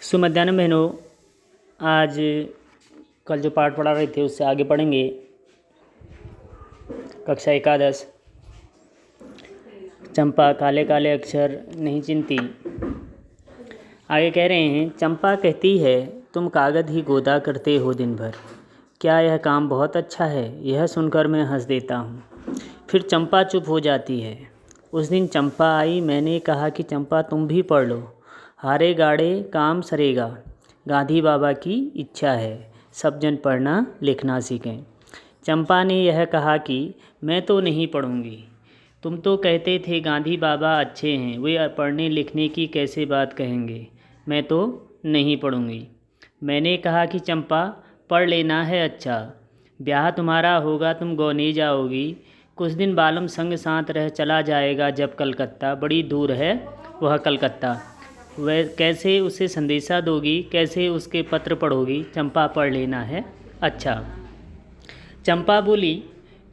सुमध्याह्न बहनों, आज कल जो पाठ पढ़ा रहे थे उससे आगे पढ़ेंगे। कक्षा एकादश। चंपा काले काले अक्षर नहीं चिंती। आगे कह रहे हैं, चंपा कहती है तुम कागज ही गोदा करते हो दिन भर, क्या यह काम बहुत अच्छा है? यह सुनकर मैं हंस देता हूँ। फिर चंपा चुप हो जाती है। उस दिन चंपा आई, मैंने कहा कि चंपा तुम भी पढ़ लो, हारे गाड़े काम सरेगा, गांधी बाबा की इच्छा है, सब जन पढ़ना लिखना सीखें। चंपा ने यह कहा कि मैं तो नहीं पढ़ूंगी, तुम तो कहते थे गांधी बाबा अच्छे हैं, वे पढ़ने लिखने की कैसे बात कहेंगे, मैं तो नहीं पढ़ूंगी। मैंने कहा कि चंपा पढ़ लेना है अच्छा, ब्याह तुम्हारा होगा तुम गौने जाओगी, कुछ दिन बालम संग साथ रह चला जाएगा जब कलकत्ता, बड़ी दूर है वह कलकत्ता, वह कैसे उसे संदेशा दोगी, कैसे उसके पत्र पढ़ोगी, चंपा पढ़ लेना है अच्छा। चंपा बोली,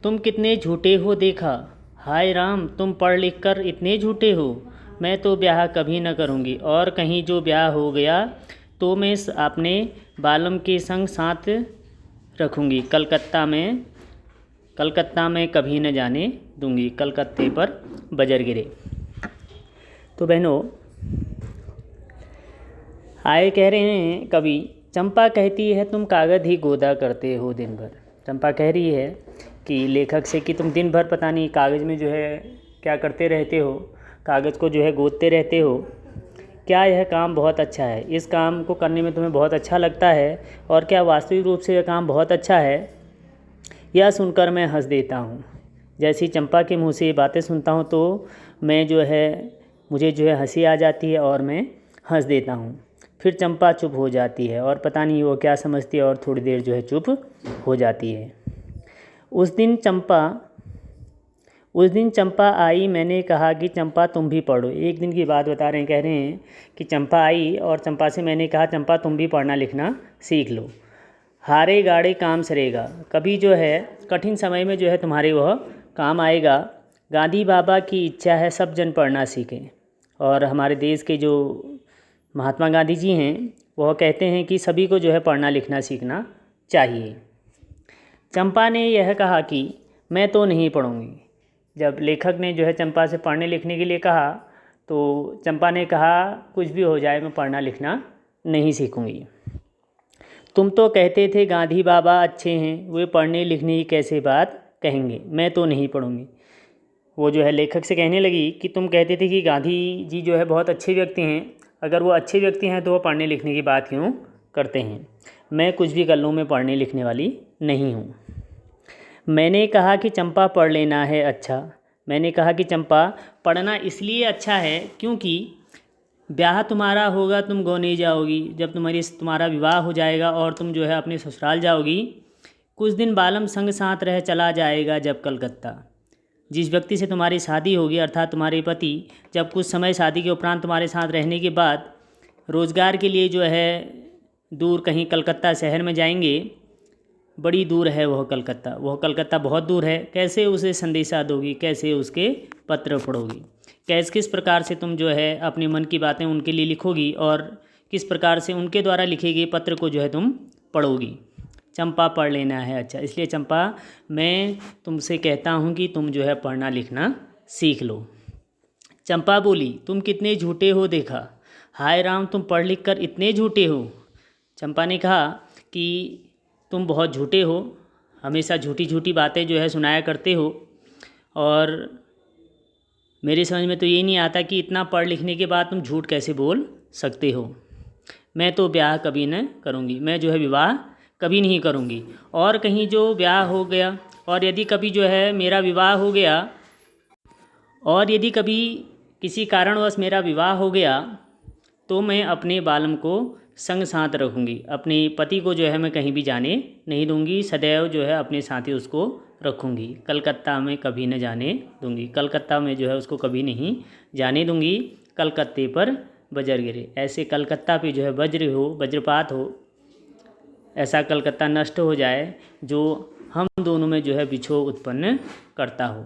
तुम कितने झूठे हो देखा, हाय राम तुम पढ़ लिख कर इतने झूठे हो, मैं तो ब्याह कभी न करूँगी, और कहीं जो ब्याह हो गया तो मैं अपने बालम के संग साथ रखूँगी, कलकत्ता में कभी न जाने दूँगी, कलकत्ते पर बजर गिरे। तो बहनों, आए कह रहे हैं कवि, चंपा कहती है तुम कागज ही गोदा करते हो दिन भर। चंपा कह रही है कि लेखक से कि तुम दिन भर पता नहीं कागज़ में जो है क्या करते रहते हो, कागज़ को जो है गोदते रहते हो, क्या यह काम बहुत अच्छा है? इस काम को करने में तुम्हें बहुत अच्छा लगता है, और क्या वास्तविक रूप से यह काम बहुत अच्छा है? यह सुनकर मैं हंस देता हूँ। जैसी चंपा के मुँह से ये बातें सुनता हूँ तो मुझे जो है हंसी आ जाती है और मैं हंस देता हूँ। फिर चंपा चुप हो जाती है और पता नहीं वो क्या समझती है, और थोड़ी देर जो है चुप हो जाती है। उस दिन चंपा आई, मैंने कहा कि चंपा तुम भी पढ़ो। एक दिन की बात बता रहे हैं, कह रहे हैं कि चंपा आई और चंपा से मैंने कहा चंपा तुम भी पढ़ना लिखना सीख लो, हारे गाड़े काम सरेगा, कभी जो है कठिन समय में जो है तुम्हारे वह काम आएगा, गांधी बाबा की इच्छा है सब जन पढ़ना सीखें। और हमारे देश के जो महात्मा गांधी जी हैं वह कहते हैं कि सभी को जो है पढ़ना लिखना सीखना चाहिए। चंपा ने यह कहा कि मैं तो नहीं पढ़ूंगी। जब लेखक ने जो है चंपा से पढ़ने लिखने के लिए कहा तो चंपा ने कहा कुछ भी हो जाए मैं पढ़ना लिखना नहीं सीखूंगी। तुम तो कहते थे गांधी बाबा अच्छे हैं, वे पढ़ने लिखने की कैसे बात कहेंगे, मैं तो नहीं पढ़ूंगी। वो जो है लेखक से कहने लगी कि तुम कहते थे कि गांधी जी जो है बहुत अच्छे व्यक्ति हैं, अगर वो अच्छे व्यक्ति हैं तो वो पढ़ने लिखने की बात क्यों करते हैं? मैं कुछ भी कर लूँ, मैं पढ़ने लिखने वाली नहीं हूँ। मैंने कहा कि चंपा पढ़ लेना है अच्छा। मैंने कहा कि चंपा पढ़ना इसलिए अच्छा है क्योंकि ब्याह तुम्हारा होगा तुम गौने जाओगी, जब तुम्हारा विवाह हो जाएगा और तुम जो है अपने ससुराल जाओगी, कुछ दिन बालम संग साथ रह चला जाएगा जब कलकत्ता। जिस व्यक्ति से तुम्हारी शादी होगी अर्थात तुम्हारे पति जब कुछ समय शादी के उपरांत तुम्हारे साथ रहने के बाद रोज़गार के लिए जो है दूर कहीं कलकत्ता शहर में जाएंगे, बड़ी दूर है वह कलकत्ता बहुत दूर है, कैसे उसे संदेशा दोगी, कैसे उसके पत्र पढ़ोगी, किस प्रकार से तुम जो है अपने मन की बातें उनके लिए लिखोगी और किस प्रकार से उनके द्वारा लिखे गए पत्र को जो है तुम पढ़ोगी। चंपा पढ़ लेना है अच्छा। इसलिए चंपा मैं तुमसे कहता हूँ कि तुम जो है पढ़ना लिखना सीख लो। चंपा बोली, तुम कितने झूठे हो देखा, हाय राम तुम पढ़ लिख कर इतने झूठे हो। चंपा ने कहा कि तुम बहुत झूठे हो, हमेशा झूठी झूठी बातें जो है सुनाया करते हो, और मेरी समझ में तो ये नहीं आता कि इतना पढ़ लिखने के बाद तुम झूठ कैसे बोल सकते हो। मैं तो ब्याह कभी न करूँगी, मैं जो है विवाह कभी नहीं करूँगी, और कहीं जो ब्याह हो गया और यदि कभी जो है मेरा विवाह हो गया और यदि कभी किसी कारणवश मेरा विवाह हो गया तो मैं अपने बालम को संग साथ रखूँगी, अपने पति को जो है मैं कहीं भी जाने नहीं दूँगी, सदैव जो है अपने साथ ही उसको रखूँगी, कलकत्ता में कभी न जाने दूँगी, कलकत्ता में जो है उसको कभी नहीं जाने दूँगी, कलकत्ते पर बजर गिरे। ऐसे कलकत्ता पे जो है वज्रपात हो, ऐसा कलकत्ता नष्ट हो जाए जो हम दोनों में जो है विछोह उत्पन्न करता हो।